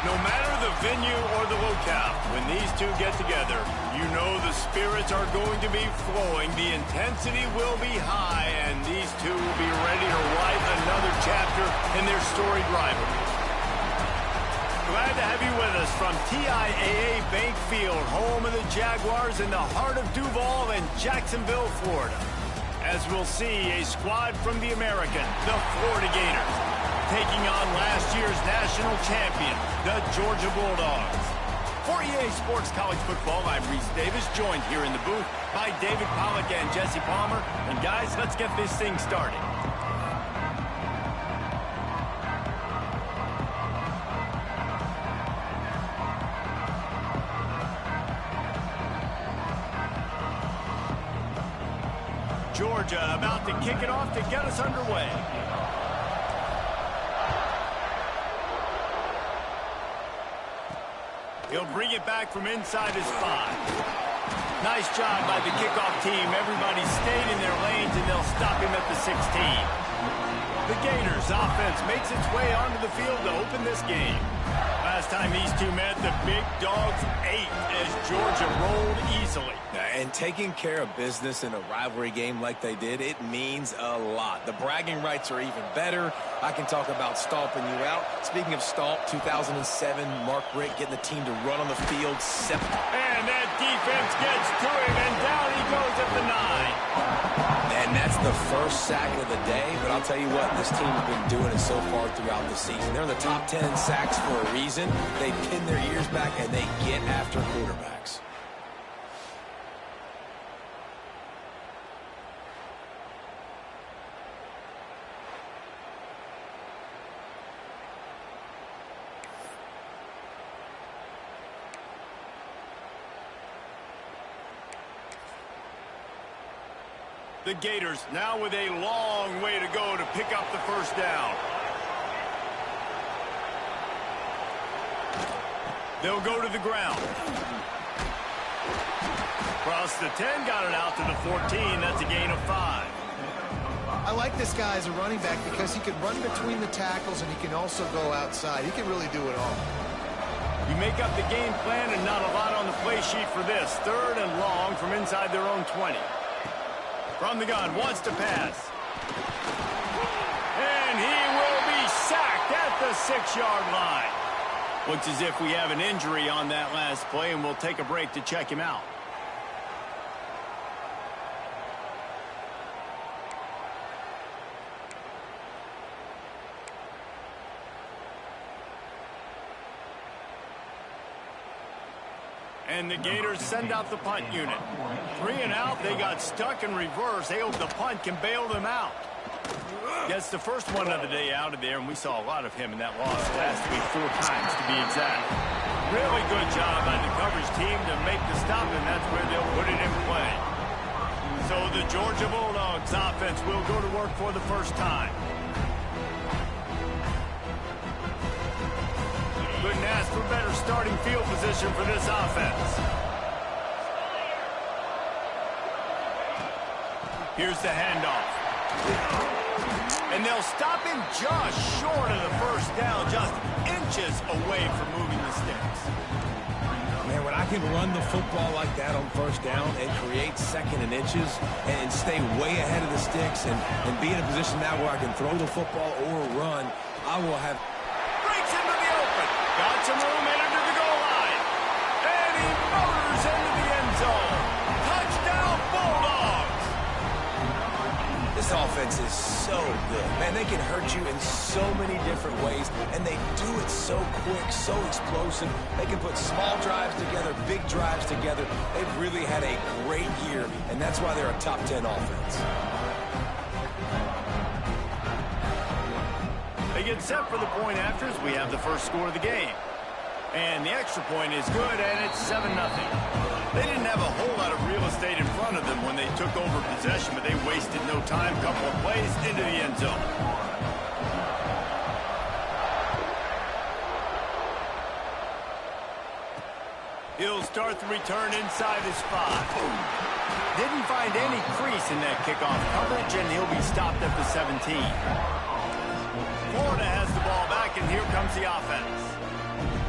No matter the venue or the locale, when these two get together, you know the spirits are going to be flowing, the intensity will be high, and these two will be ready to write another chapter in their storied rivalry. Glad to have you with us from TIAA Bank Field, home of the Jaguars in the heart of Duval and Jacksonville, Florida. As we'll see, a squad from the American, the Florida Gators, taking on last year's national champion, the Georgia Bulldogs. For EA Sports College Football, I'm Reese Davis, joined here in the booth by David Pollack and Jesse Palmer. And guys, let's get this thing started. Georgia about to kick it off to get us underway. He'll bring it back from inside his 5. Nice job by the kickoff team. Everybody stayed in their lanes, and they'll stop him at the 16. The Gators offense makes its way onto the field to open this game. Last time these two met, the big dogs ate as Georgia rolled easily. And taking care of business in a rivalry game like they did, it means a lot. The bragging rights are even better. I can talk about stomping you out. Speaking of stomp, 2007, Mark Richt getting the team to run on the field. And that defense gets to him, and down he goes at the 9. And that's the first sack of the day. But I'll tell you what, this team has been doing it so far throughout the season. They're in the top 10 in sacks for a reason. They pin their ears back, and they get after quarterbacks. The Gators now with a long way to go to pick up the first down. They'll go to the ground. Across the 10, got it out to the 14. That's a gain of 5. I like this guy as a running back because he can run between the tackles and he can also go outside. He can really do it all. You make up the game plan and not a lot on the play sheet for this. 3rd and long from inside their own 20. From the gun, wants to pass. And he will be sacked at the 6-yard line. Looks as if we have an injury on that last play, and we'll take a break to check him out. And the Gators send out the punt unit. 3 and out, they got stuck in reverse. They hope the punt can bail them out. Gets the first one of the day out of there, and we saw a lot of him in that loss last week, 4 times to be exact. Really good job by the coverage team to make the stop, and that's where they'll put it in play. So the Georgia Bulldogs offense will go to work for the first time. Couldn't ask for better starting field position for this offense. Here's the handoff. And they'll stop him just short of the first down, just inches away from moving the sticks. Man, when I can run the football like that on first down and create 2nd and inches and stay way ahead of the sticks and be in a position now where I can throw the football or run, I will have... Breaks into the open. Got some room in under the goal line. And he motors into the end zone. Touchdown, Bulldogs! This offense is so good. Man, they can hurt you in so many different ways, and they do it so quick, so explosive. They can put small drives together, big drives together. They've really had a great year, and that's why they're a top 10 offense. They get set for the point afters. We have the first score of the game. And the extra point is good, and it's 7-0. They didn't have a whole lot of real estate in front of them when they took over possession, but they wasted no time. Couple of plays into the end zone. He'll start the return inside his 5. Didn't find any crease in that kickoff coverage, and he'll be stopped at the 17. Florida has the ball back, and here comes the offense.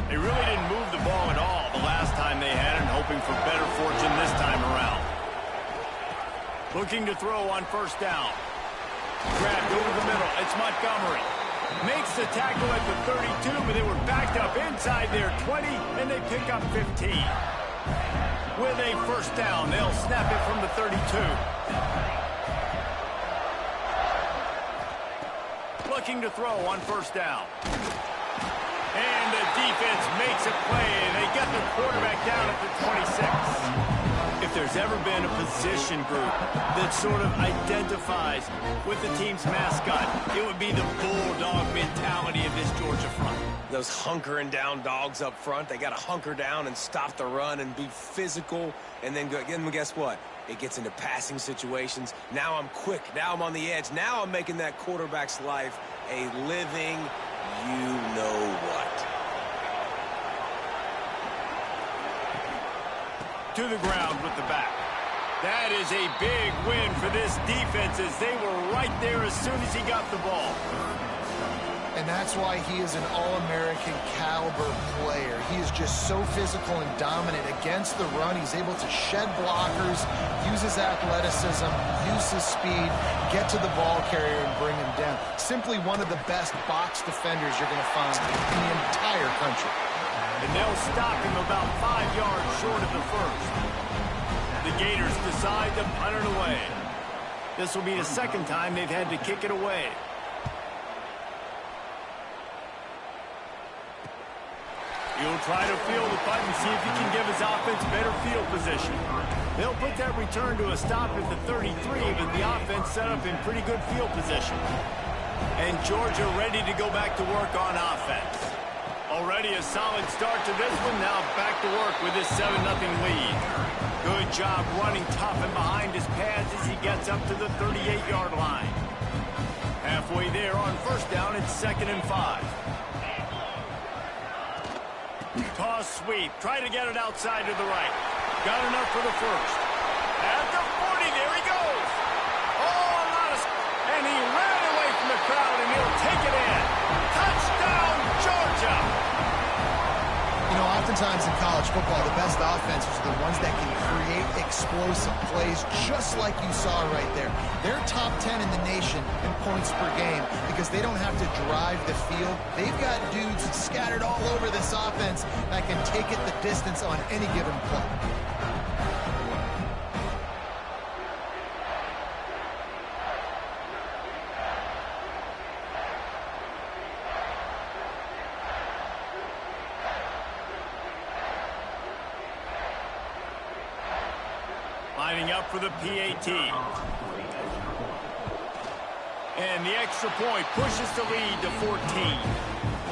They really didn't move the ball at all the last time they had it, hoping for better fortune this time around. Looking to throw on first down. Grabbed over the middle. It's Montgomery. Makes the tackle at the 32, but they were backed up inside their 20, and they pick up 15. With a first down, they'll snap it from the 32. Looking to throw on first down. And the defense makes a play. They get the quarterback down at the 26. If there's ever been a position group that sort of identifies with the team's mascot, it would be the bulldog mentality of this Georgia front. Those hunkering down dogs up front, they got to hunker down and stop the run and be physical. And then guess what? It gets into passing situations. Now I'm quick. Now I'm on the edge. Now I'm making that quarterback's life a living you-know-what. To the ground with the back. That is a big win for this defense as they were right there as soon as he got the ball. And that's why he is an All-American caliber player. He is just so physical and dominant against the run. He's able to shed blockers, use his athleticism, use his speed, get to the ball carrier and bring him down. Simply one of the best box defenders you're going to find in the entire country. And they'll stop him about 5 yards short of the first. The Gators decide to punt it away. This will be the second time they've had to kick it away. He'll try to field the punt and see if he can give his offense better field position. They'll put that return to a stop at the 33, but the offense set up in pretty good field position. And Georgia ready to go back to work on offense. Already a solid start to this one. Now back to work with this 7-0 lead. Good job running tough and behind his pads as he gets up to the 38-yard line. Halfway there on first down, it's 2nd and 5. Toss sweep. Try to get it outside to the right. Got enough for the first. At the 40, there he goes. Oh, a lot of... And he ran away from the crowd, and he'll take it in. Touchdown, Georgia! You know, oftentimes in college football, the best offenses are the ones that can create explosive plays, just like you saw right there. They're top 10 in the nation in points per game because they don't have to drive the field. They've got dudes scattered all over this offense that can take it the distance on any given play. Lining up for the PAT. And the extra point pushes the lead to 14.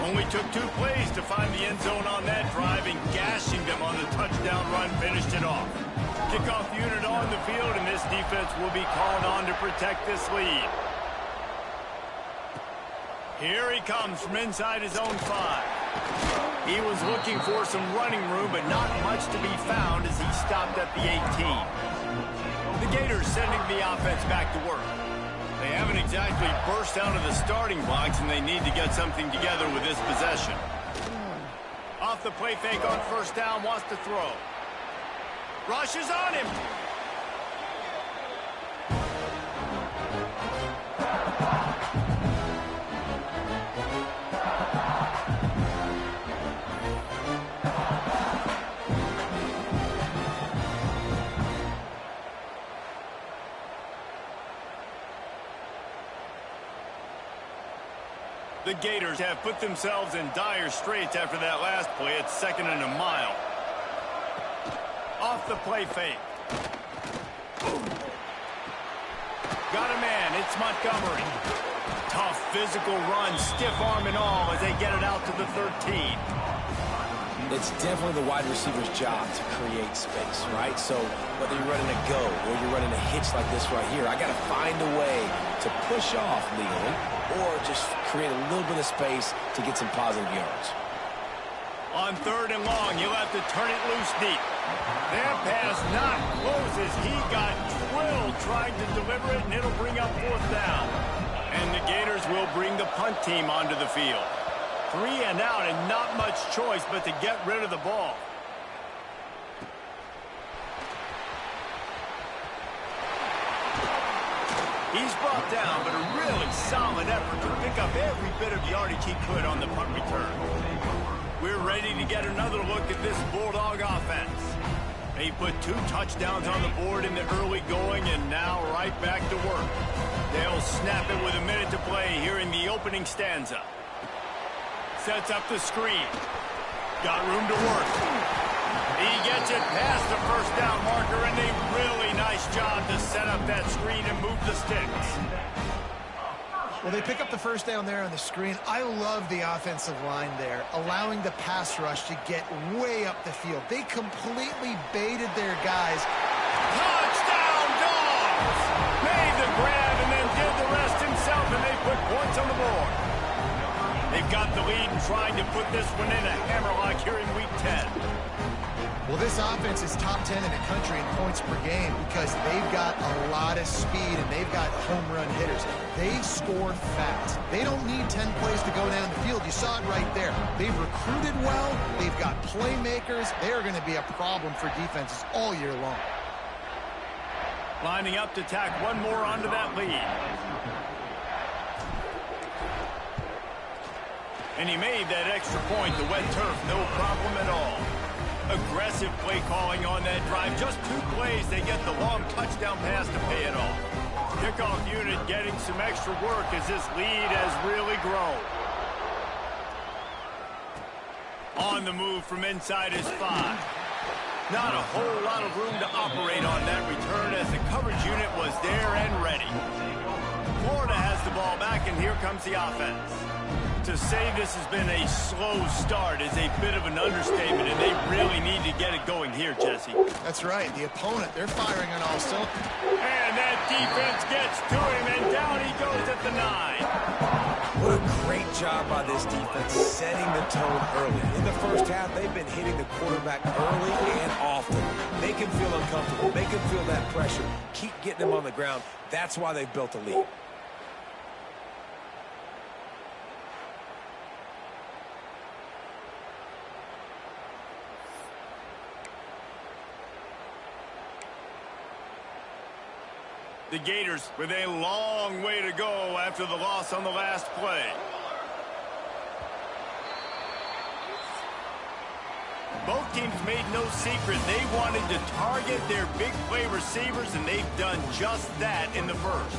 Only took 2 plays to find the end zone on that drive, and gashing them on the touchdown run finished it off. Kickoff unit on the field, and this defense will be called on to protect this lead. Here he comes from inside his own 5. He was looking for some running room, but not much to be found as he stopped at the 18. The Gators sending the offense back to work. They haven't exactly burst out of the starting blocks, and they need to get something together with this possession. Off the play fake on first down, wants to throw. Rushes on him. The Gators have put themselves in dire straits after that last play. It's 2nd and a mile. Off the play fake. Got a man. It's Montgomery. Tough physical run, stiff arm and all as they get it out to the 13. It's definitely the wide receiver's job to create space, right? So whether you're running a go or you're running a hitch like this right here, I got to find a way to push off legally or just create a little bit of space to get some positive yards. On 3rd and long, you'll have to turn it loose deep. That pass not close as he got drilled trying to deliver it, and it'll bring up 4th down. And the Gators will bring the punt team onto the field. 3 and out and not much choice but to get rid of the ball. He's brought down, but a really solid effort to pick up every bit of yardage he could on the punt return. We're ready to get another look at this Bulldog offense. They put 2 touchdowns on the board in the early going and now right back to work. They'll snap it with a minute to play here in the opening stanza. Sets up the screen. Got room to work. He gets it past the first down marker, and a really nice job to set up that screen and move the sticks. Well, they pick up the first down there on the screen. I love the offensive line there, allowing the pass rush to get way up the field. They completely baited their guys. Touchdown, Dogs! Made the grab and then did the rest himself, and they put points on the board. They've got the lead and trying to put this one in a hammerlock here in Week 10. Well, this offense is top 10 in the country in points per game because they've got a lot of speed and they've got home run hitters. They score fast. They don't need 10 plays to go down the field. You saw it right there. They've recruited well. They've got playmakers. They're going to be a problem for defenses all year long. Lining up to tack one more onto that lead. And he made that extra point, the wet turf, no problem at all. Aggressive play calling on that drive. Just 2 plays, they get the long touchdown pass to pay it off. Kickoff unit getting some extra work as this lead has really grown. On the move from inside his 5. Not a whole lot of room to operate on that return as the coverage unit was there and ready. Florida has the ball back, and here comes the offense. To say this has been a slow start is a bit of an understatement, and they really need to get it going here, Jesse. That's right. The opponent, they're firing on all cylinders. And that defense gets to him, and down he goes at the 9. What a great job by this defense setting the tone early. In the first half, they've been hitting the quarterback early and often. Make him feel uncomfortable. Make him feel that pressure. Keep getting him on the ground. That's why they've built a lead. The Gators with a long way to go after the loss on the last play. Both teams made no secret. They wanted to target their big play receivers, and they've done just that in the first.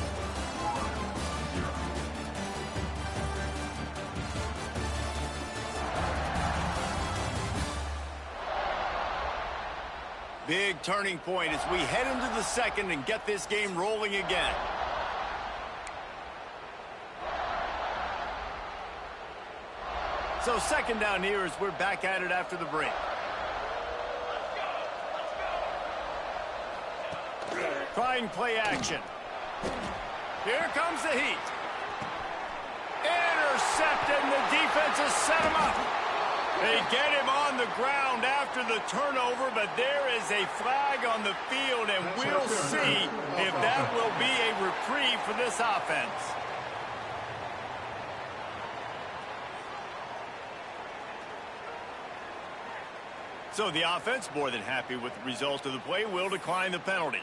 Big turning point as we head into the second and get this game rolling again. So second down here as we're back at it after the break. Trying play action. Here comes the heat. Intercepted, and the defense has set him up. They get him on the ground after the turnover, but there is a flag on the field, and we'll see if that will be a reprieve for this offense. So the offense, more than happy with the result of the play, will decline the penalty.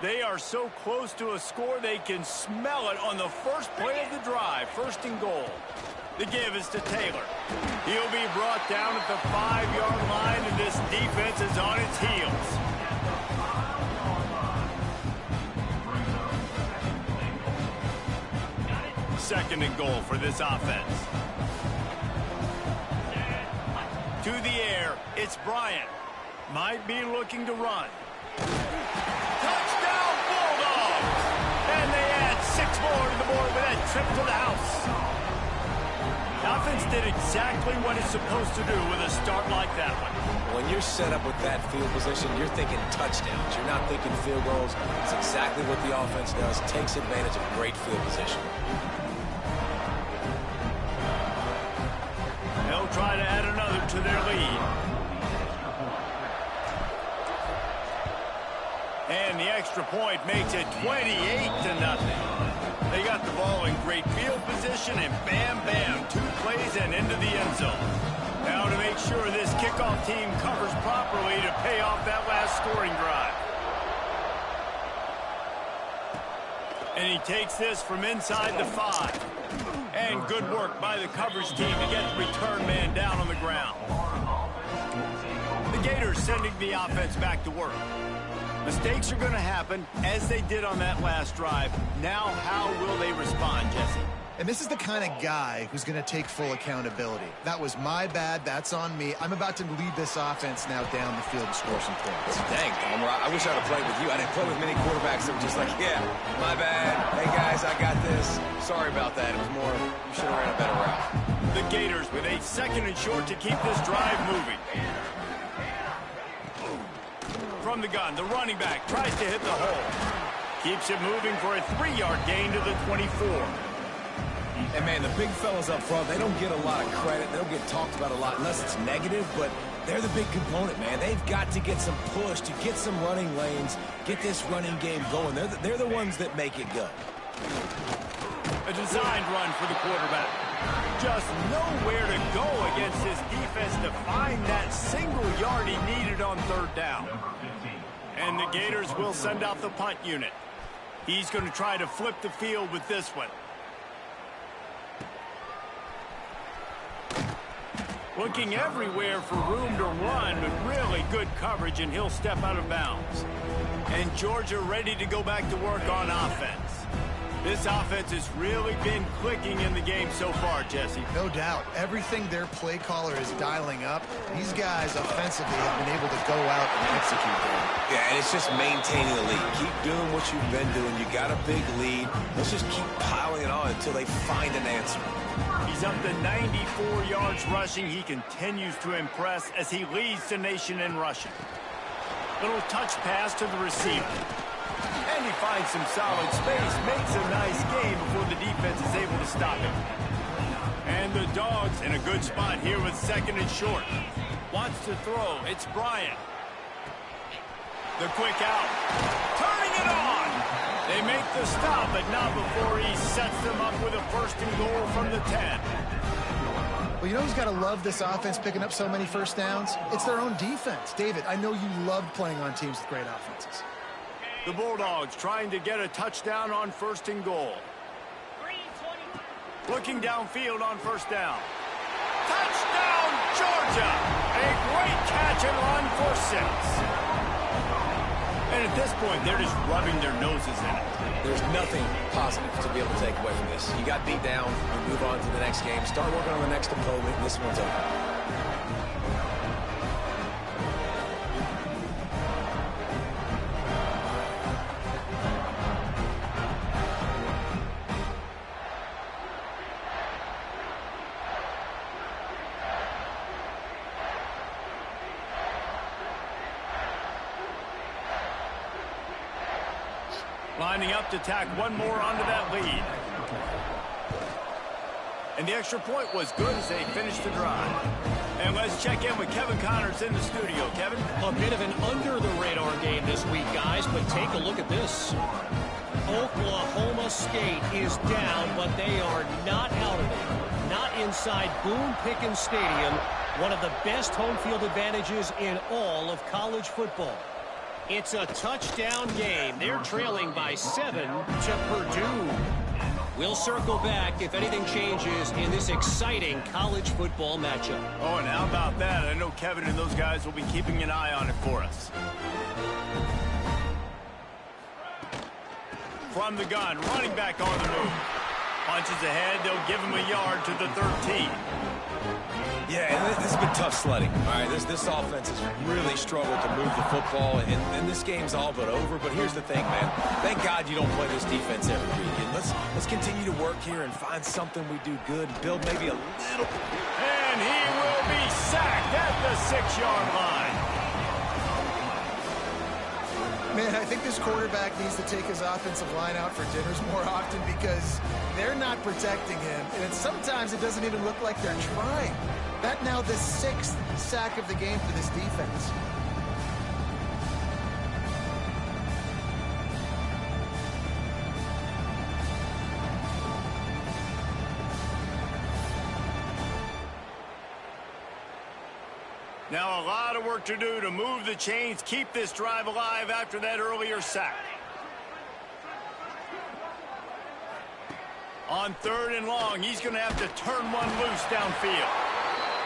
They are so close to a score, they can smell it on the first play of the drive. First and goal. The give is to Taylor. He'll be brought down at the 5-yard line, and this defense is on its heels. Second and goal for this offense. To the air, it's Bryant. Might be looking to run. Touchdown, Bulldogs! And they add 6 more to the board with that trip to the house. The offense did exactly what it's supposed to do with a start like that one. When you're set up with that field position, you're thinking touchdowns. You're not thinking field goals. It's exactly what the offense does. Takes advantage of great field position. They'll try to add another to their lead. extra point makes it 28-0. They got the ball in great field position, and bam, bam, 2 plays and into the end zone. Now to make sure this kickoff team covers properly to pay off that last scoring drive. And he takes this from inside the 5. And good work by the coverage team to get the return man down on the ground. The Gators sending the offense back to work. Mistakes are going to happen, as they did on that last drive. Now, how will they respond, Jesse? And this is the kind of guy who's going to take full accountability. That was my bad. That's on me. I'm about to lead this offense now down the field and score some points. Dang, Homer, I wish I'd have played with you. I didn't play with many quarterbacks that were just like, yeah, my bad. Hey, guys, I got this. Sorry about that. It was more, you should have ran a better route. The Gators with a 2nd and short to keep this drive moving. From the gun, the running back tries to hit the hole. Keeps it moving for a 3-yard gain to the 24. And, man, the big fellas up front, they don't get a lot of credit. They don't get talked about a lot unless it's negative, but they're the big component, man. They've got to get some push, to get some running lanes, get this running game going. They're the ones that make it go. A designed run for the quarterback. Just nowhere to go against this defense to find that single yard he needed on 3rd down. And the Gators will send out the punt unit. He's going to try to flip the field with this one. Looking everywhere for room to run with really good coverage, and he'll step out of bounds. And Georgia ready to go back to work on offense. This offense has really been clicking in the game so far, Jesse. No doubt. Everything their play caller is dialing up, these guys offensively have been able to go out and execute them. Yeah, and it's just maintaining the lead. Keep doing what you've been doing. You got a big lead. Let's just keep piling it on until they find an answer. He's up to 94 yards rushing. He continues to impress as he leads the nation in rushing. Little touch pass to the receiver. And he finds some solid space, makes a nice game before the defense is able to stop him. And the Dogs in a good spot here with 2nd and short. Wants to throw. It's Bryant. The quick out. Turning it on. They make the stop, but not before he sets them up with a 1st and goal from the 10. Well, you know who's got to love this offense picking up so many 1st downs? It's their own defense. David, I know you loved playing on teams with great offenses. The Bulldogs trying to get a touchdown on 1st and goal. Looking downfield on 1st down. Touchdown, Georgia! A great catch and run for 6. And at this point, they're just rubbing their noses in it. There's nothing positive to be able to take away from this. You got beat down, you move on to the next game, start working on the next opponent, and this one's over. Lining up to tack one more onto that lead. And the extra point was good as they finished the drive. And let's check in with Kevin Connors in the studio. Kevin? A bit of an under-the-radar game this week, guys, but take a look at this. Oklahoma State is down, but they are not out of it. Not inside Boone Pickens Stadium, one of the best home field advantages in all of college football. It's a touchdown game. They're trailing by 7 to Purdue. We'll circle back if anything changes in this exciting college football matchup. Oh, and how about that? I know Kevin and those guys will be keeping an eye on it for us. From the gun, running back on the move. Punches ahead, they'll give him a yard to the 13. Yeah, and this has been tough sledding. All right, this offense has really struggled to move the football, and this game's all but over. But here's the thing, man. Thank God you don't play this defense every weekend. Let's continue to work here and find something we do good, build maybe a little. And he will be sacked at the 6-yard line. Man, I think this quarterback needs to take his offensive line out for dinners more often because they're not protecting him. And sometimes it doesn't even look like they're trying. That now the 6th sack of the game for this defense. Now a lot of work to do to move the chains, keep this drive alive after that earlier sack. On 3rd and long, he's going to have to turn one loose downfield.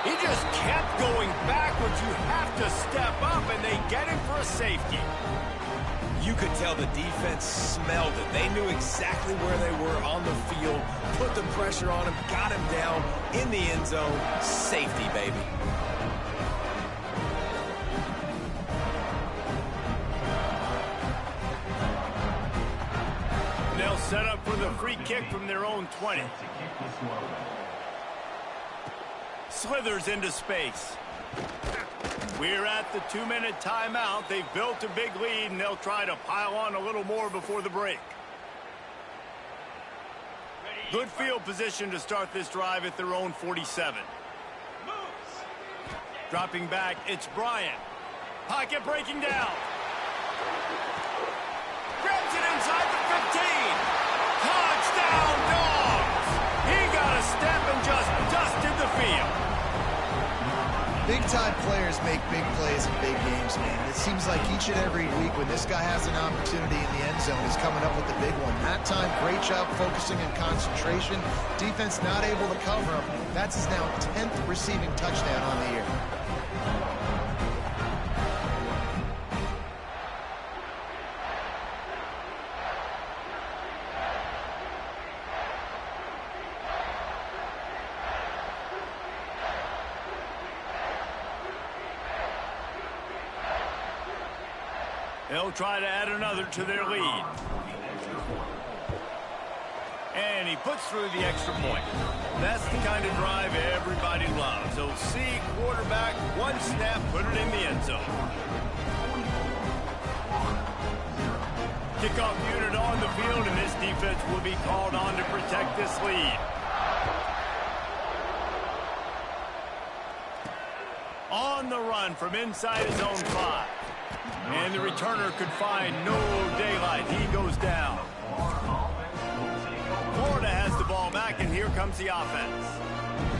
He just kept going backwards. You have to step up, and they get him for a safety. You could tell the defense smelled it. They knew exactly where they were on the field, put the pressure on him, got him down in the end zone. Safety, baby. They'll set up for the free kick from their own 20. Slithers into space. We're at the 2-minute timeout. They've built a big lead, and they'll try to pile on a little more before the break. Good field position to start this drive at their own 47. Dropping back, it's Bryant. Pocket breaking down. Grabs it inside the 15. Touchdown, Dogs! He got a step and just dusted the field. Big-time players make big plays in big games, man. It seems like each and every week when this guy has an opportunity in the end zone, he's coming up with the big one. That time, great job focusing and concentration. Defense not able to cover him. That's his now 10th receiving touchdown on the year. They'll try to add another to their lead. And he puts through the extra point. That's the kind of drive everybody loves. So see quarterback, one snap, put it in the end zone. Kickoff unit on the field, and this defense will be called on to protect this lead. On the run from inside his own 5. And the returner could find no daylight. He goes down. Florida has the ball back, and here comes the offense.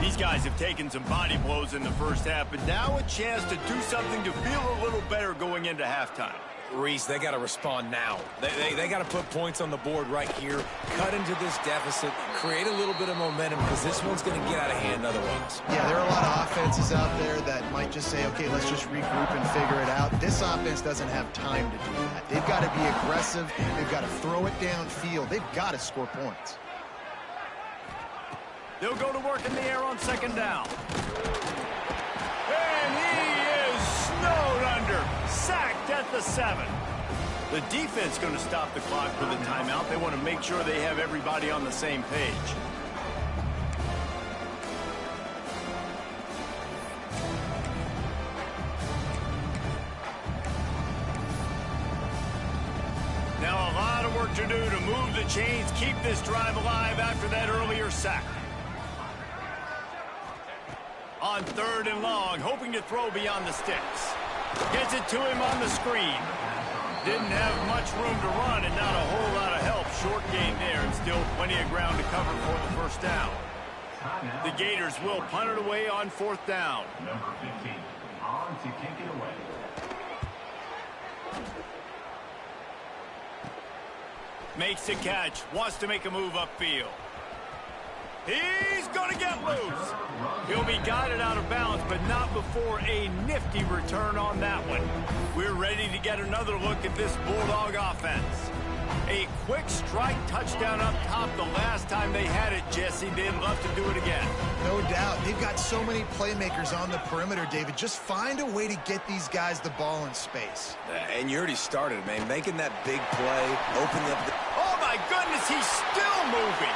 These guys have taken some body blows in the first half, but now a chance to do something to feel a little better going into halftime. Reese, they got to respond now. They got to put points on the board right here, cut into this deficit, create a little bit of momentum, because this one's going to get out of hand otherwise. Yeah, there are a lot of offenses out there that might just say, okay, let's just regroup and figure it out. This offense doesn't have time to do that. They've got to be aggressive. They've got to throw it downfield. They've got to score points. They'll go to work in the air on 2nd down. And he is snowed under. Sacked at the 7. The defense going to stop the clock for the timeout. They want to make sure they have everybody on the same page. Now a lot of work to do to move the chains, keep this drive alive after that earlier sack. On 3rd and long, hoping to throw beyond the sticks. Gets it to him on the screen. Didn't have much room to run and not a whole lot of help. Short gain there and still plenty of ground to cover for the first down. The Gators will punt it away on 4th down. Number 15, on to kick it away. Makes the catch. Wants to make a move upfield. He's going to get loose. He'll be guided out of bounds, but not before a nifty return on that one. We're ready to get another look at this Bulldog offense. A quick strike touchdown up top the last time they had it, Jesse. They'd love to do it again. No doubt. They've got so many playmakers on the perimeter, David. Just find a way to get these guys the ball in space. And you already started, man. Making that big play, opening up the... Oh, my goodness, he's still moving.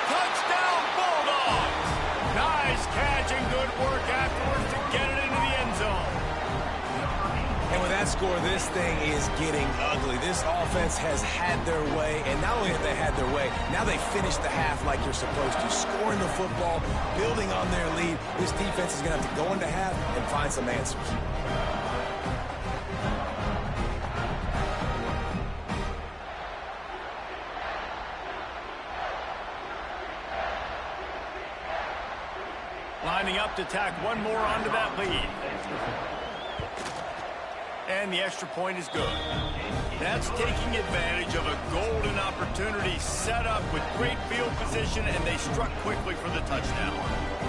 Touchdown, Bulldogs! Nice catch and good work afterwards to get it into the end zone. And with that score, this thing is getting ugly. This offense has had their way, and not only have they had their way, now they finished the half like you're supposed to, scoring the football, building on their lead. This defense is going to have to go into half and find some answers. Lining up to tack one more onto that lead. And the extra point is good. That's taking advantage of a golden opportunity set up with great field position, and they struck quickly for the touchdown.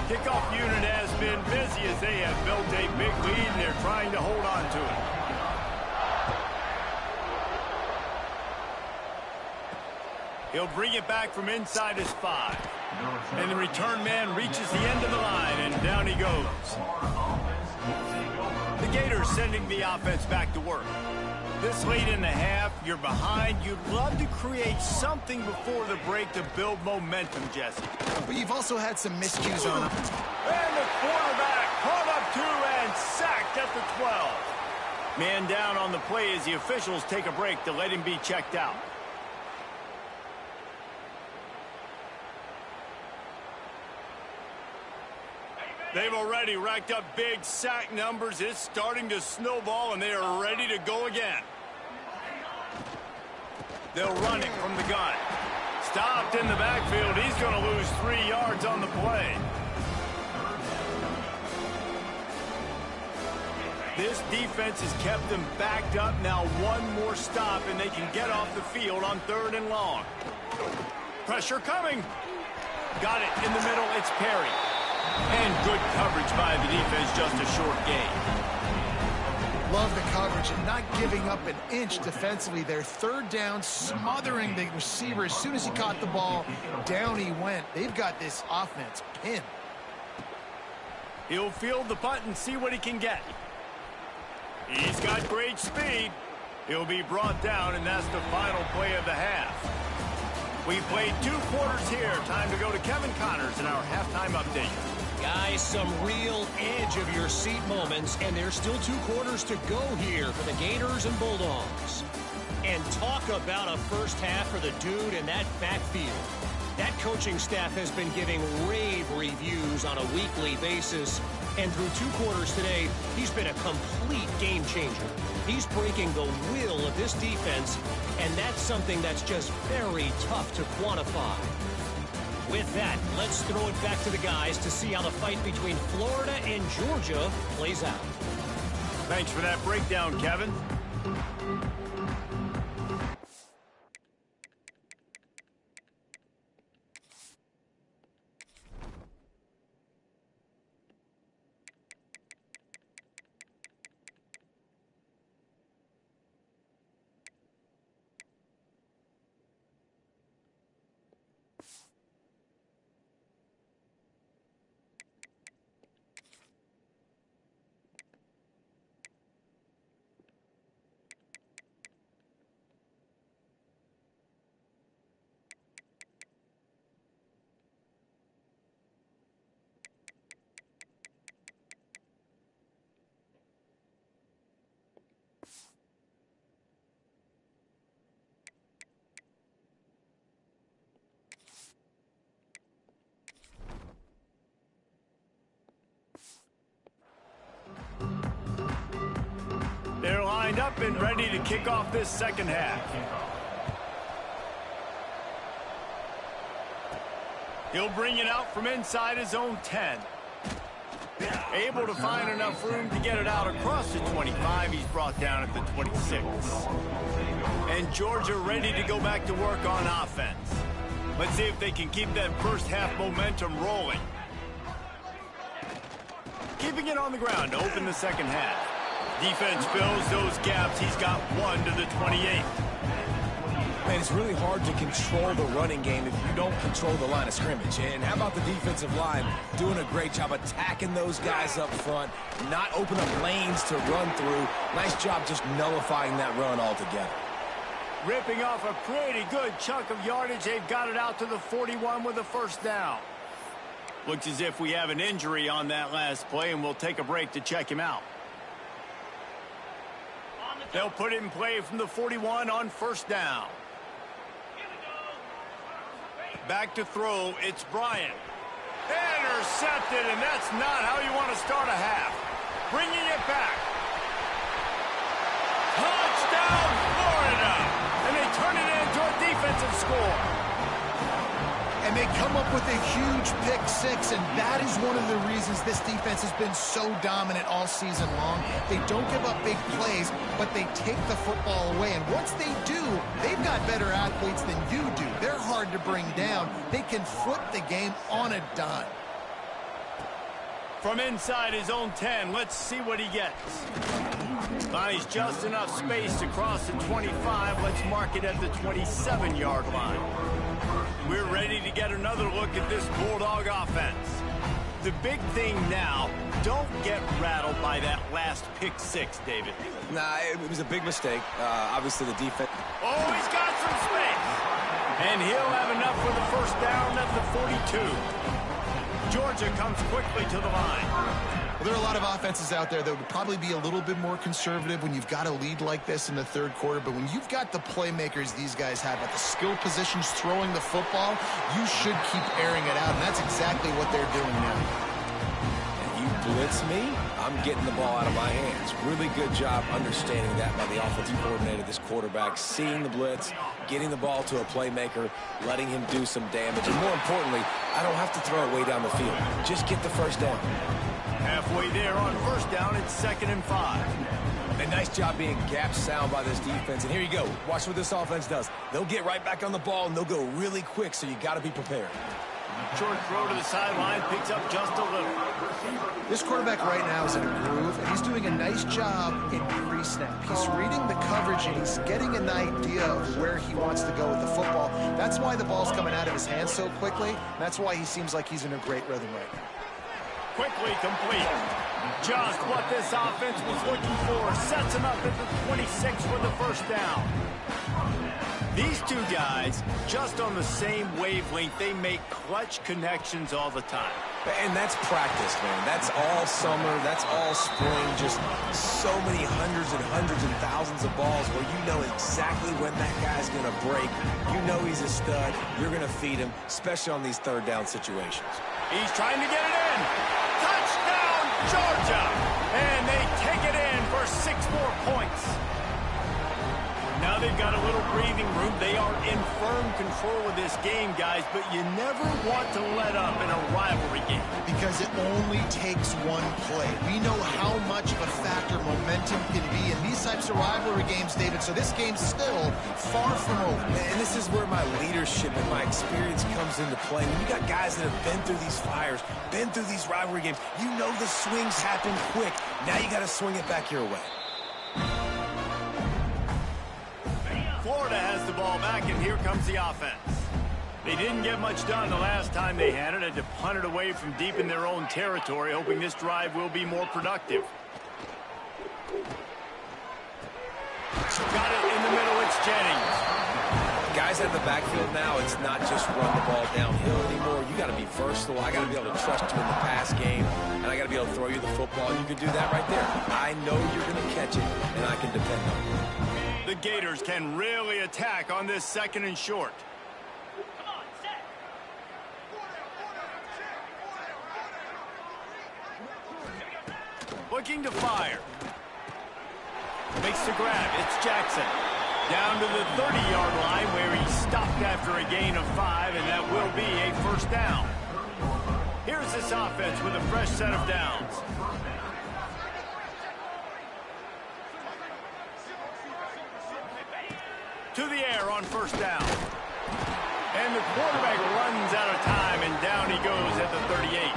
Kickoff unit has been busy as they have built a big lead, and they're trying to hold on to it. He'll bring it back from inside his 5. And the return man reaches the end of the line, and down he goes. The Gators sending the offense back to work. This late in the half, you're behind. You'd love to create something before the break to build momentum, Jesse. But you've also had some miscues on him. And the quarterback caught up 2 and sacked at the 12. Man down on the play as the officials take a break to let him be checked out. They've already racked up big sack numbers. It's starting to snowball, and they are ready to go again. They'll run it from the gun. Stopped in the backfield. He's going to lose 3 yards on the play. This defense has kept them backed up. Now one more stop, and they can get off the field on 3rd and long. Pressure coming. Got it in the middle. It's Perry. And good coverage by the defense, just a short gain. Love the coverage and not giving up an inch defensively there. 3rd down, smothering the receiver. As soon as he caught the ball, down he went. They've got this offense pinned. He'll field the punt and see what he can get. He's got great speed. He'll be brought down, and that's the final play of the half. We played 2 quarters here. Time to go to Kevin Connors in our halftime update. Guys, some real edge-of-your-seat moments, and there's still 2 quarters to go here for the Gators and Bulldogs. And talk about a first half for the dude in that backfield. That coaching staff has been giving rave reviews on a weekly basis, and through 2 quarters today, he's been a complete game changer. He's breaking the will of this defense, and that's something that's just very tough to quantify. With that, let's throw it back to the guys to see how the fight between Florida and Georgia plays out. Thanks for that breakdown, Kevin. They're lined up and ready to kick off this second half. He'll bring it out from inside his own 10. Able to find enough room to get it out across the 25. He's brought down at the 26. And Georgia ready to go back to work on offense. Let's see if they can keep that first half momentum rolling. Keeping it on the ground to open the second half. Defense fills those gaps. He's got 1 to the 28. Man, it's really hard to control the running game if you don't control the line of scrimmage. And how about the defensive line doing a great job attacking those guys up front, not open up lanes to run through. Nice job just nullifying that run altogether. Ripping off a pretty good chunk of yardage. They've got it out to the 41 with a first down. Looks as if we have an injury on that last play, and we'll take a break to check him out. They'll put it in play from the 41 on first down. Back to throw, it's Bryant. Intercepted, and that's not how you want to start a half. Bringing it back. Touchdown, Florida! And they turn it into a defensive score. And they come up with a huge pick six, and that is one of the reasons this defense has been so dominant all season long. They don't give up big plays, but they take the football away. And once they do, they've got better athletes than you do. They're hard to bring down. They can flip the game on a dime. From inside his own 10, let's see what he gets. Finds just enough space to cross the 25. Let's mark it at the 27-yard line. We're ready to get another look at this Bulldog offense. The big thing now, don't get rattled by that last pick six, David. Nah, it was a big mistake. Obviously, the defense... Oh, he's got some space. And he'll have enough for the first down at the 42. Georgia comes quickly to the line. Well, there are a lot of offenses out there that would probably be a little bit more conservative when you've got a lead like this in the third quarter. But when you've got the playmakers these guys have at the skill positions throwing the football, you should keep airing it out. And that's exactly what they're doing now. And you blitz me, I'm getting the ball out of my hands. Really good job understanding that by the offensive coordinator, this quarterback, seeing the blitz, getting the ball to a playmaker, letting him do some damage. And more importantly, I don't have to throw it way down the field. Just get the first down. Halfway there on first down, it's 2nd and 5. A nice job being gap sound by this defense. And here you go. Watch what this offense does. They'll get right back on the ball, and they'll go really quick, so you got to be prepared. Short throw to the sideline, picks up just a little. This quarterback right now is in a groove, and he's doing a nice job in pre-snap. He's reading the coverage, and he's getting an idea of where he wants to go with the football. That's why the ball's coming out of his hands so quickly. And that's why he seems like he's in a great rhythm right now. Quickly complete. Just what this offense was looking for. Sets him up at the 26 for the first down. These two guys, just on the same wavelength, they make clutch connections all the time. And that's practice, man. That's all summer. That's all spring. Just so many hundreds and thousands of balls where you know exactly when that guy's going to break. You know he's a stud. You're going to feed him, especially on these third down situations. He's trying to get it in. Touchdown, Georgia! And they take it in for 6 more points. Now they've got a little breathing room. They are in firm control of this game, guys, but you never want to let up in a rivalry game. Because it only takes one play. We know how much of a factor momentum can be in these types of rivalry games, David, so this game's still far from over. And this is where my leadership and my experience comes into play. When you got guys that have been through these fires, been through these rivalry games, you know the swings happen quick. Now you got to swing it back your way. Florida has the ball back, and here comes the offense. They didn't get much done the last time they had it. Had to punt it away from deep in their own territory, hoping this drive will be more productive. Got it in the middle. It's Jennings. Guys out of the backfield now, it's not just run the ball downhill anymore. You got to be versatile. I got to be able to trust you in the pass game, and I got to be able to throw you the football, and you can do that right there. I know you're going to catch it, and I can depend on you. The Gators can really attack on this 2nd and short. Looking to fire. Makes the grab. It's Jackson. Down to the 30-yard line where he stopped after a gain of 5, and that will be a first down. Here's this offense with a fresh set of downs. To the air on first down. And the quarterback runs out of time, and down he goes at the 38.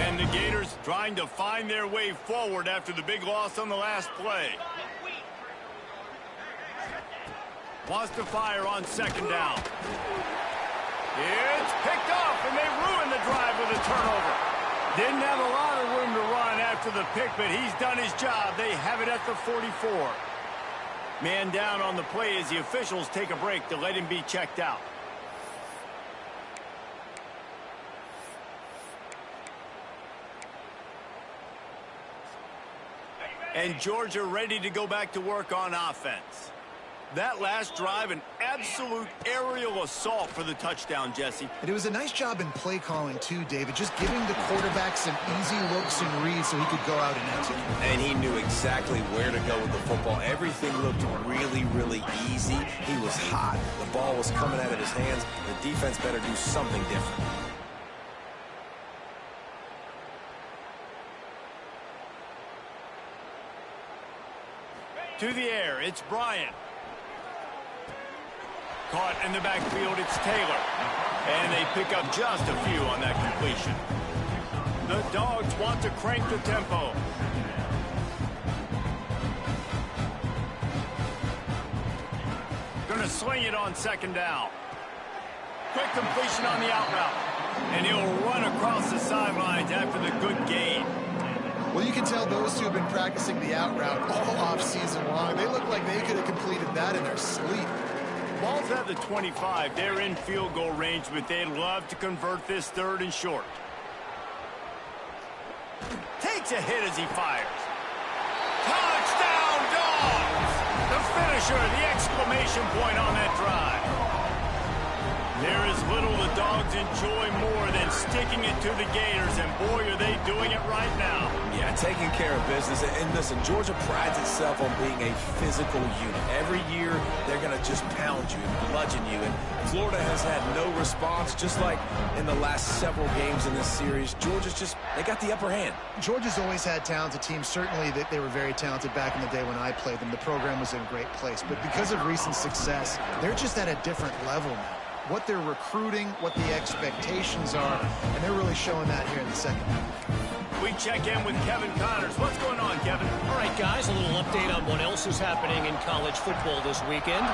And the Gators trying to find their way forward after the big loss on the last play. Wants to fire on 2nd down. It's picked off, and they ruin the drive with a turnover. Didn't have a lot of room to run after the pick, but he's done his job. They have it at the 44. Man down on the play as the officials take a break to let him be checked out. And Georgia ready to go back to work on offense. That last drive, an absolute aerial assault for the touchdown, Jesse. And it was a nice job in play calling, too, David, just giving the quarterback some easy looks and reads so he could go out and execute. And he knew exactly where to go with the football. Everything looked really, really easy. He was hot. The ball was coming out of his hands. The defense better do something different. To the air, it's Bryant. Caught in the backfield, it's Taylor. And they pick up just a few on that completion. The Dogs want to crank the tempo. Gonna sling it on second down. Quick completion on the out route. And he'll run across the sidelines after the good gain. Well, you can tell those two have been practicing the out route all off-season long. They look like they could have completed that in their sleep. Ball's at the 25. They're in field goal range, but they'd love to convert this 3rd and short. Takes a hit as he fires. Touchdown, Dogs! The finisher, the exclamation point on that drive. There is little the Dogs enjoy more than sticking it to the Gators, and boy, are they doing it right now. Yeah, taking care of business. And listen, Georgia prides itself on being a physical unit. Every year, they're going to just pound you and bludgeon you. And Florida has had no response, just like in the last several games in this series. Georgia's just, they got the upper hand. Georgia's always had talented teams. Certainly, they were very talented back in the day when I played them. The program was in a great place. But because of recent success, they're just at a different level now. What they're recruiting, what the expectations are, and they're really showing that here in the second half. We check in with Kevin Connors. What's going on, Kevin? All right, guys, a little update on what else is happening in college football this weekend.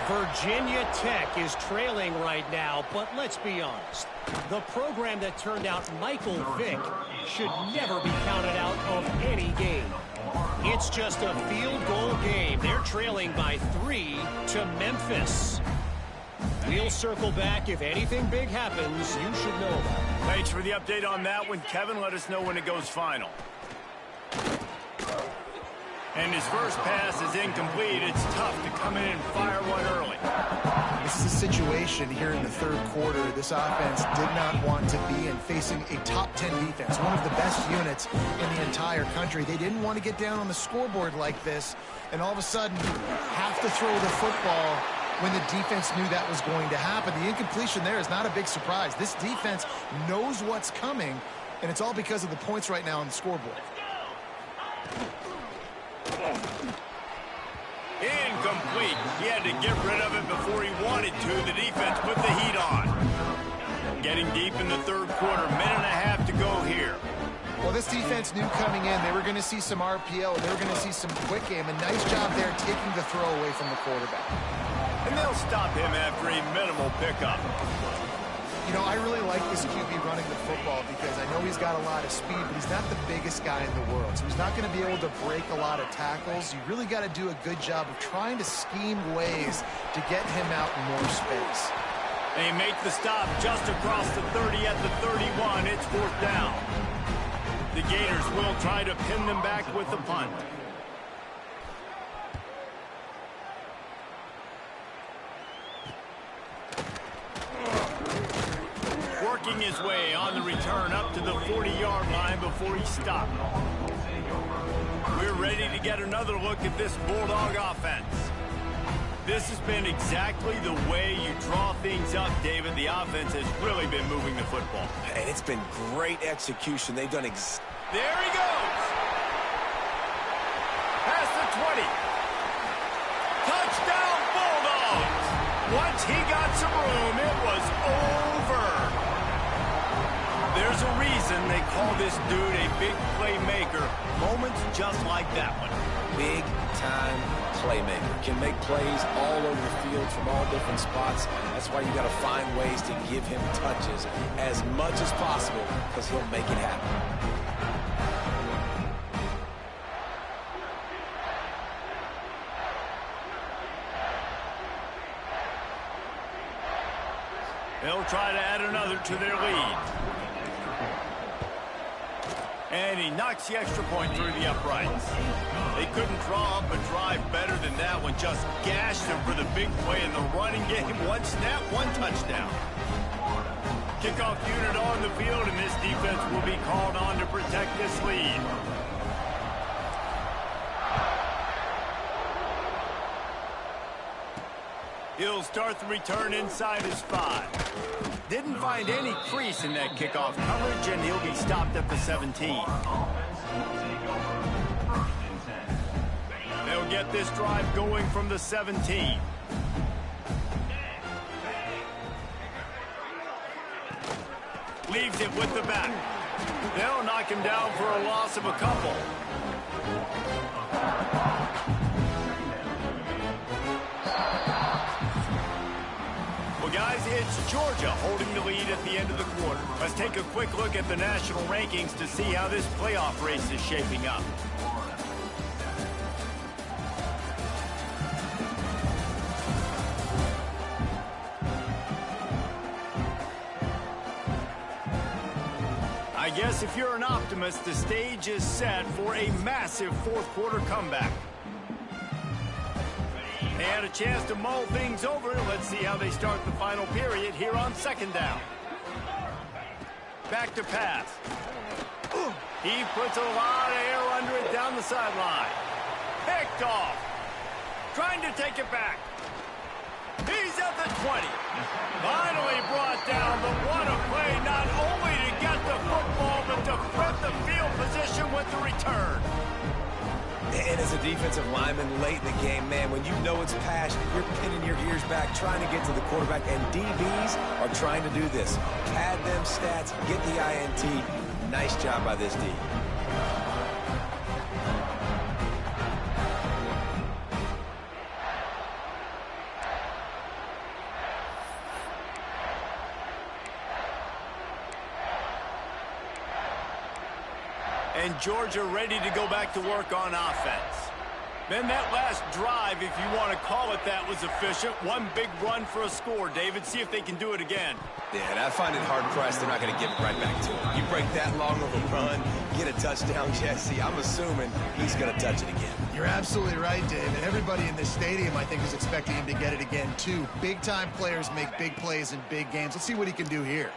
Virginia Tech is trailing right now, but let's be honest. The program that turned out Michael Vick should never be counted out of any game. It's just a field goal game. They're trailing by 3 to Memphis. We'll circle back. If anything big happens, you should know about it. Thanks for the update on that one, Kevin. Let us know when it goes final. And his first pass is incomplete. It's tough to come in and fire one early. This is a situation here in the 3rd quarter. This offense did not want to be in facing a top 10 defense, one of the best units in the entire country. They didn't want to get down on the scoreboard like this, and all of a sudden have to throw the football when the defense knew that was going to happen. The incompletion there is not a big surprise. This defense knows what's coming, and it's all because of the points right now on the scoreboard. Incomplete. He had to get rid of it before he wanted to. The defense put the heat on. Getting deep in the 3rd quarter. Minute and a half to go here. Well, this defense knew coming in they were going to see some RPO. They were going to see some quick game. A nice job there taking the throw away from the quarterback. And they'll stop him after a minimal pickup. You know, I really like this QB running the football because I know he's got a lot of speed, but he's not the biggest guy in the world. So he's not going to be able to break a lot of tackles. You really got to do a good job of trying to scheme ways to get him out in more space. They make the stop just across the 30 at the 31. It's 4th down. The Gators will try to pin them back with the punt. Working his way on the return up to the 40-yard line before he stopped. We're ready to get another look at this Bulldog offense. This has been exactly the way you draw things up, David. The offense has really been moving the football. And it's been great execution. They've done There he goes! Past the 20. Touchdown, Bulldogs! Once he got some room, it was over. There's a reason they call this dude a big playmaker. Moments just like that one. big-time playmaker. Can make plays all over the field from all different spots. That's why you got to find ways to give him touches as much as possible because he'll make it happen. They'll try to add another to their lead. And he knocks the extra point through the uprights. They couldn't draw up a drive better than that one. and just gashed them for the big play in the running game. One snap, one touchdown. Kickoff unit on the field, and this defense will be called on to protect this lead. He'll start the return inside his 5. Didn't find any crease in that kickoff coverage, and he'll be stopped at the 17. They'll get this drive going from the 17. Leaves it with the back. They'll knock him down for a loss of a couple. Well, guys, it's Georgia holding the lead at the end of the quarter. Let's take a quick look at the national rankings to see how this playoff race is shaping up. I guess if you're an optimist, the stage is set for a massive fourth quarter comeback. They had a chance to mull things over. Let's see how they start the final period here on second down. Back to pass. He puts a lot of air under it down the sideline. Picked off. Trying to take it back. He's at the 20. Finally brought down, but what a play, not only to get the football, but to flip the field position with the return. And as a defensive lineman late in the game, man, when you know it's pass, you're pinning your ears back, trying to get to the quarterback, and DBs are trying to do this. Pad them stats, get the INT. Nice job by this D. And Georgia ready to go back to work on offense. Then that last drive, if you want to call it that, was efficient. One big run for a score. David, see if they can do it again. Yeah, and I find it hard-pressed they're not going to give it right back to him. You break that long of a run, get a touchdown, Jesse, I'm assuming he's going to touch it again. You're absolutely right, David. Everybody in this stadium, I think, is expecting him to get it again, too. Big-time players make big plays in big games. Let's see what he can do here.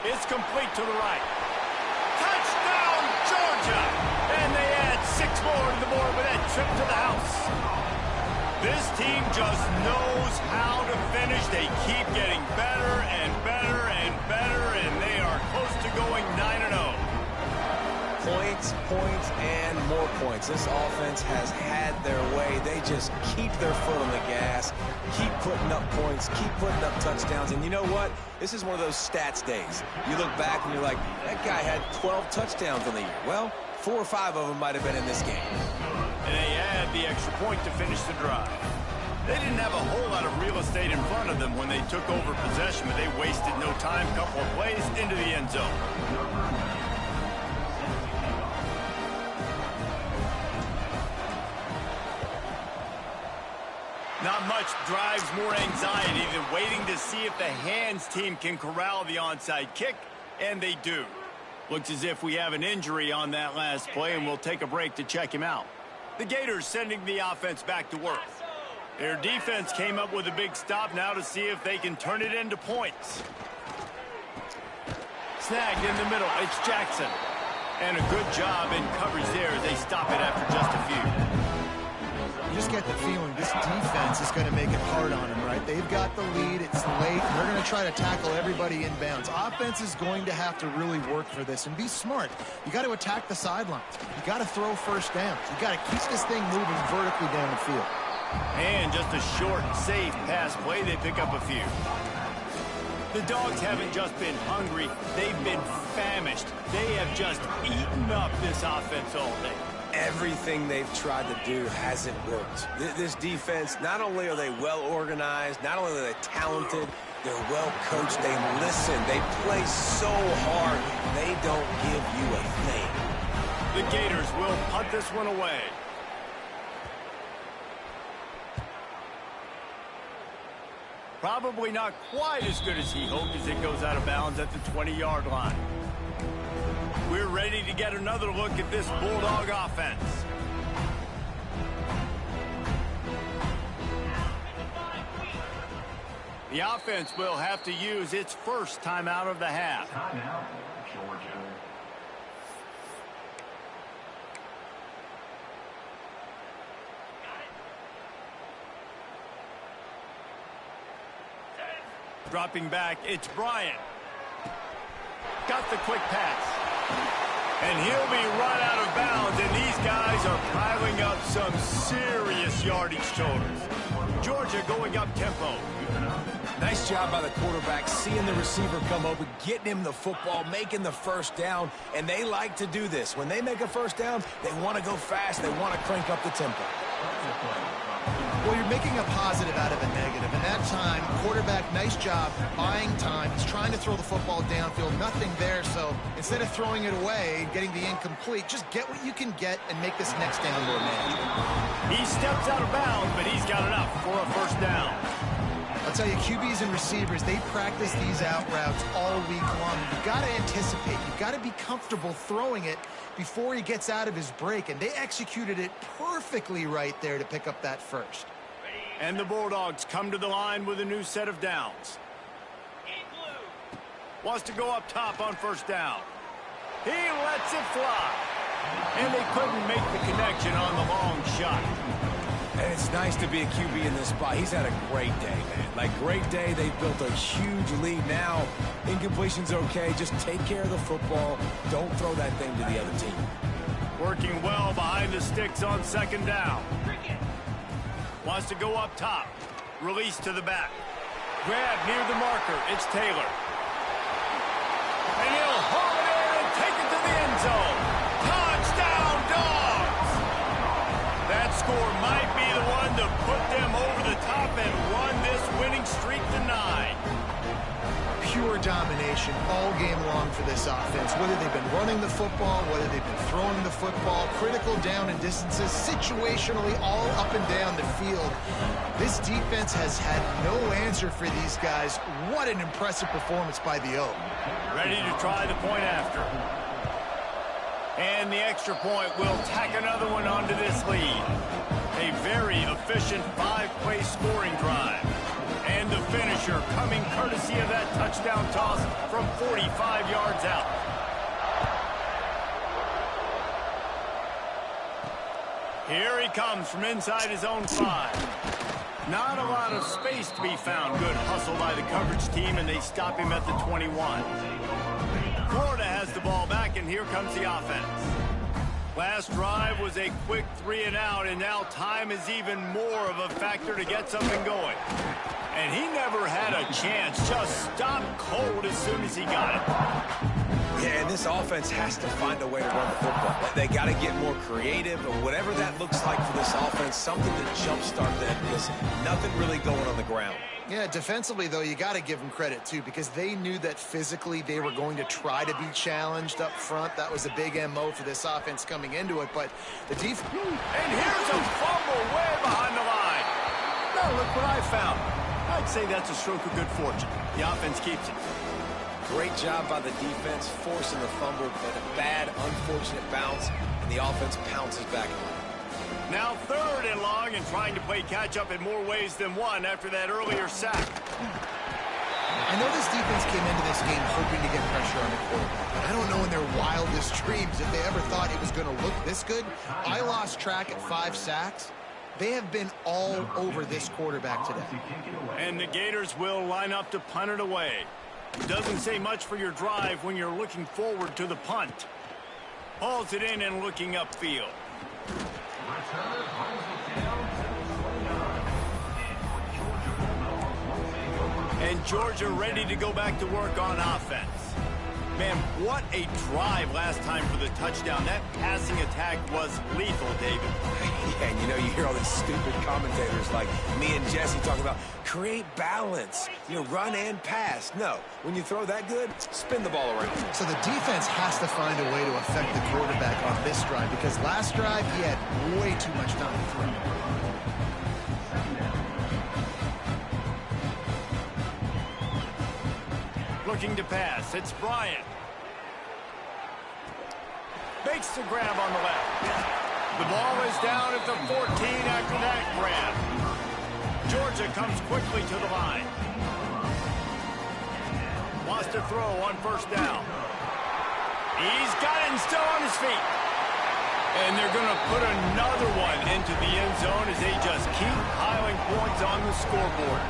It's complete to the right. Touchdown, Georgia! And they add 6 more to the board with that trip to the house. This team just knows how to finish. They keep getting better and better and better, and they are close to going 9-0. Points, points, and more points. This offense has had their way. They just keep their foot on the gas, keep putting up points, keep putting up touchdowns. And you know what? This is one of those stats days. You look back and you're like, that guy had 12 touchdowns on the year. Well, 4 or 5 of them might have been in this game. And they add the extra point to finish the drive. They didn't have a whole lot of real estate in front of them when they took over possession, but they wasted no time. Couple of plays into the end zone. Not much drives more anxiety than waiting to see if the hands team can corral the onside kick, and they do. Looks as if we have an injury on that last play, and we'll take a break to check him out. The Gators sending the offense back to work. Their defense came up with a big stop now to see if they can turn it into points. Snagged in the middle, it's Jackson. And a good job in coverage there as they stop it after just a few. You just get the feeling this defense is going to make it hard on them, right? They've got the lead. It's late. They're going to try to tackle everybody inbounds. Offense is going to have to really work for this and be smart. You got to attack the sidelines. You got to throw first downs. You got to keep this thing moving vertically down the field. And just a short, safe pass play. They pick up a few. The Dogs haven't just been hungry. They've been famished. They have just eaten up this offense all day. Everything they've tried to do hasn't worked. This defense, not only are they well organized, not only are they talented, they're well coached, they listen, they play so hard, they don't give you a thing. The Gators will punt this one away. Probably not quite as good as he hoped as it goes out of bounds at the 20-yard line. We're ready to get another look at this Bulldog offense. The offense will have to use its first timeout of the half. Timeout, Georgia. Dropping back, it's Bryant. Got the quick pass. And he'll be run out of bounds, and these guys are piling up some serious yardage totals. Georgia going up tempo. Nice job by the quarterback, seeing the receiver come open, getting him the football, making the first down, and they like to do this. When they make a first down, they want to go fast, they want to crank up the tempo. Well, you're making a positive out of a negative. And that time, quarterback, nice job buying time. He's trying to throw the football downfield. Nothing there, so instead of throwing it away, getting the incomplete, just get what you can get and make this next down more manageable. He steps out of bounds, but he's got enough for a first down. I'll tell you, QBs and receivers, they practice these out routes all week long. You've got to anticipate. You've got to be comfortable throwing it before he gets out of his break, and they executed it perfectly right there to pick up that first. And the Bulldogs come to the line with a new set of downs. Wants to go up top on first down. He lets it fly. And they couldn't make the connection on the long shot. And it's nice to be a QB in this spot. He's had a great day, man. Like, great day. They've built a huge lead now. Incompletion's okay. Just take care of the football. Don't throw that thing to the other team. Working well behind the sticks on second down. Wants to go up top. Release to the back. Grab near the marker. It's Taylor. And he'll haul it in and take it to the end zone. Touchdown, Dogs! That score might be the one to put them over the top and run this winning streak to 9. Pure domination all game long for this offense. Whether they've been running the football, whether they've been throwing the football, critical down and distances, situationally all up and down the field. This defense has had no answer for these guys. What an impressive performance by the O. Ready to try the point after. And the extra point will tack another one onto this lead. A very efficient 5-play scoring drive. And the finisher coming courtesy of that touchdown toss from 45 yards out. Here he comes from inside his own 5. Not a lot of space to be found. Good hustle by the coverage team, and they stop him at the 21. Florida has the ball back, and here comes the offense. Last drive was a quick 3-and-out, and now time is even more of a factor to get something going. And he never had a chance, just stopped cold as soon as he got it. Yeah, and this offense has to find a way to run the football. They got to get more creative, or whatever that looks like for this offense, something to jumpstart that, because nothing really going on the ground. Yeah, defensively, though, you got to give them credit, too, because they knew that physically they were going to try to be challenged up front. That was a big MO for this offense coming into it, but the defense... And here's a fumble way behind the line. Now look what I found. I'd say that's a stroke of good fortune. The offense keeps it. Great job by the defense, forcing the fumble, but a bad, unfortunate bounce, and the offense pounces back on it. Now 3rd and long, and trying to play catch-up in more ways than one after that earlier sack. I know this defense came into this game hoping to get pressure on the quarterback. I don't know in their wildest dreams if they ever thought it was going to look this good. I lost track at 5 sacks. They have been all over this quarterback today. And the Gators will line up to punt it away. Doesn't say much for your drive when you're looking forward to the punt. Hauls it in and looking upfield. And Georgia ready to go back to work on offense. Man, what a drive last time for the touchdown. That passing attack was lethal, David. Yeah, and you know, you hear all these stupid commentators like me and Jesse talking about create balance, you know, run and pass. No, when you throw that good, spin the ball around. So the defense has to find a way to affect the quarterback on this drive, because last drive he had way too much time to throw. Looking to pass. It's Bryant. Makes the grab on the left. The ball is down at the 14 after that grab. Georgia comes quickly to the line. Wants to throw on first down. He's got it and still on his feet. And they're going to put another one into the end zone as they just keep piling points on the scoreboard.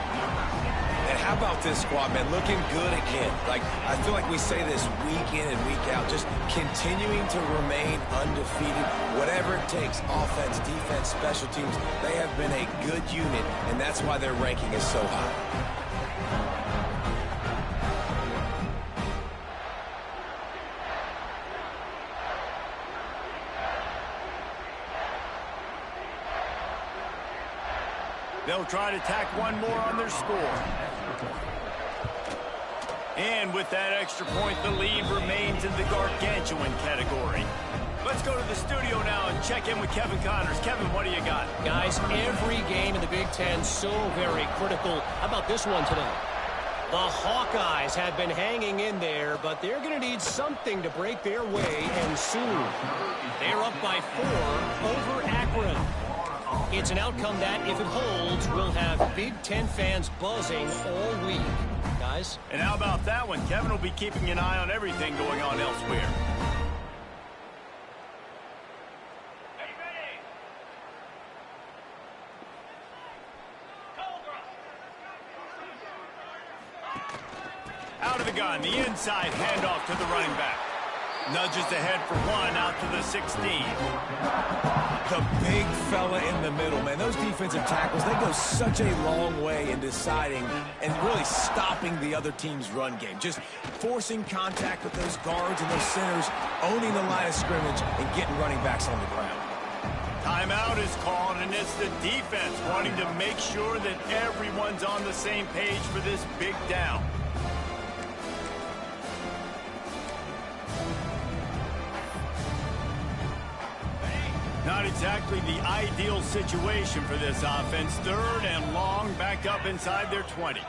And how about this squad, man? Looking good again. Like, I feel like we say this week in and week out, just continuing to remain undefeated. Whatever it takes, offense, defense, special teams, they have been a good unit, and that's why their ranking is so high. They'll try to tack one more on their score. And with that extra point, the lead remains in the gargantuan category. Let's go to the studio now and check in with Kevin Connors. Kevin, what do you got? Guys, every game in the Big Ten so very critical. How about this one today? The Hawkeyes have been hanging in there, but they're going to need something to break their way, and soon. They're up by 4 over Akron. It's an outcome that, if it holds, will have Big Ten fans buzzing all week. Guys? And how about that one? Kevin will be keeping an eye on everything going on elsewhere. Out of the gun, the inside handoff to the running back. Nudges ahead for 1 out to the 16. The big fella in the middle, man. Those defensive tackles, they go such a long way in deciding and really stopping the other team's run game. Just forcing contact with those guards and those centers, owning the line of scrimmage, and getting running backs on the ground. Timeout is called, and it's the defense wanting to make sure that everyone's on the same page for this big down. Not exactly the ideal situation for this offense. 3rd and long, back up inside their 20.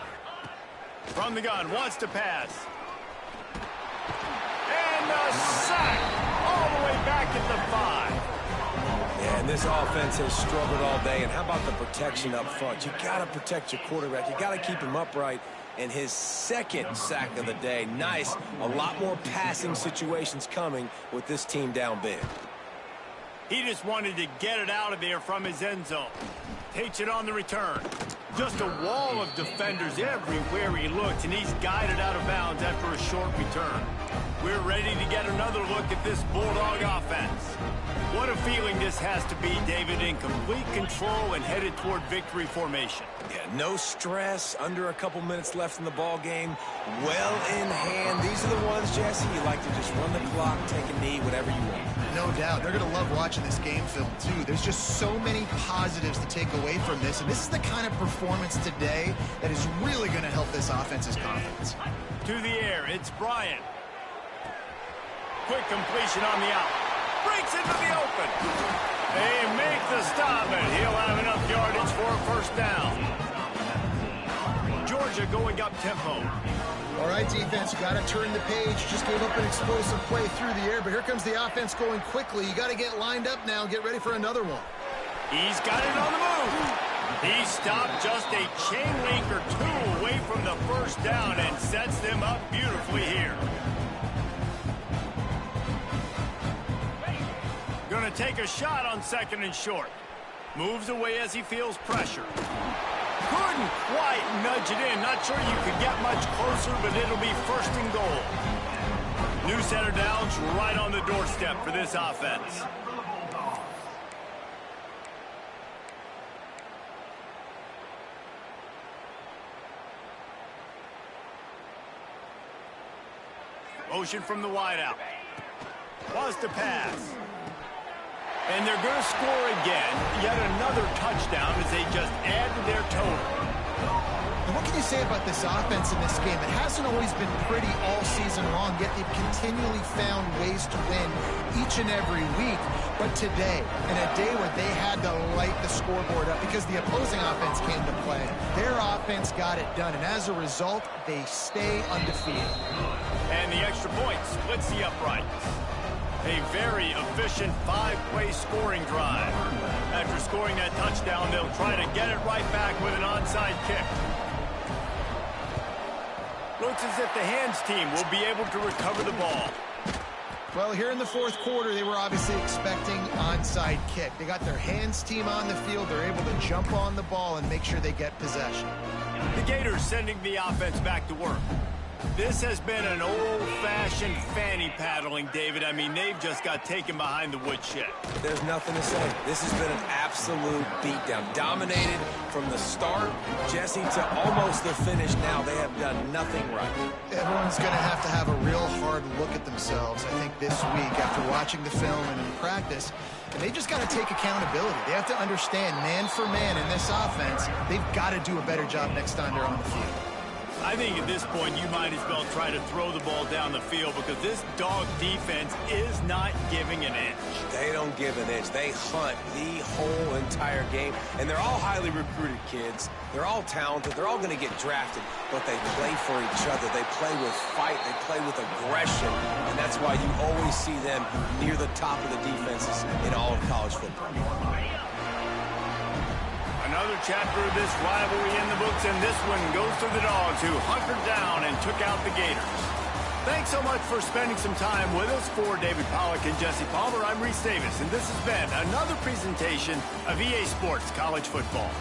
From the gun, wants to pass. And a sack all the way back at the 5. Yeah, and this offense has struggled all day. And how about the protection up front? You got to protect your quarterback. You got to keep him upright. And his 2nd sack of the day. Nice. A lot more passing situations coming with this team down big. He just wanted to get it out of there from his end zone. Takes it on the return. Just a wall of defenders everywhere he looked, and he's guided out of bounds after a short return. We're ready to get another look at this Bulldog offense. What a feeling this has to be, David, in complete control and headed toward victory formation. Yeah, no stress, under a couple minutes left in the ball game, well in hand. These are the ones, Jesse, you like to just run the clock, take a knee, whatever you want. No doubt. They're going to love watching this game film, too. There's just so many positives to take away from this, and this is the kind of performance today that is really going to help this offense's confidence. To the air, it's Bryant. Quick completion on the out. Breaks into the open. They make the stop, and he'll have enough yardage for a first down. Georgia going up tempo. All right, defense, you got to turn the page. Just gave up an explosive play through the air, but here comes the offense going quickly. You got to get lined up now and get ready for another one. He's got it on the move. He stopped just a chain link or 2 away from the first down and sets them up beautifully here. Going to take a shot on 2nd and short. Moves away as he feels pressure. Couldn't quite nudge it in. Not sure you could get much closer, but it'll be 1st and goal. New center downs right on the doorstep for this offense. Motion from the wideout. Wants to pass. And they're going to score again. Yet another touchdown as they just add to their total. And what can you say about this offense in this game? It hasn't always been pretty all season long, yet they've continually found ways to win each and every week. But today, in a day where they had to light the scoreboard up because the opposing offense came to play, their offense got it done. And as a result, they stay undefeated. And the extra point splits the uprights. A very efficient 5-play scoring drive. After scoring that touchdown, they'll try to get it right back with an onside kick. Looks as if the hands team will be able to recover the ball. Well, here in the fourth quarter, they were obviously expecting onside kick. They got their hands team on the field. They're able to jump on the ball and make sure they get possession. The Gators sending the offense back to work. This has been an old-fashioned fanny paddling, David. I mean, they've just got taken behind the woodshed. There's nothing to say. This has been an absolute beatdown. Dominated from the start, Jesse, to almost the finish now. They have done nothing right. Everyone's going to have a real hard look at themselves, I think, this week after watching the film and in practice. And they just got to take accountability. They have to understand, man for man in this offense, they've got to do a better job next time they're on the field. I think at this point you might as well try to throw the ball down the field because this dog defense is not giving an inch. They don't give an inch. They hunt the whole entire game. And they're all highly recruited kids. They're all talented. They're all going to get drafted. But they play for each other. They play with fight. They play with aggression. And that's why you always see them near the top of the defenses in all of college football. Another chapter of this rivalry in the books, and this one goes to the Dogs, who hunkered down and took out the Gators. Thanks so much for spending some time with us. For David Pollack and Jesse Palmer, I'm Reese Davis, and this has been another presentation of EA Sports College Football.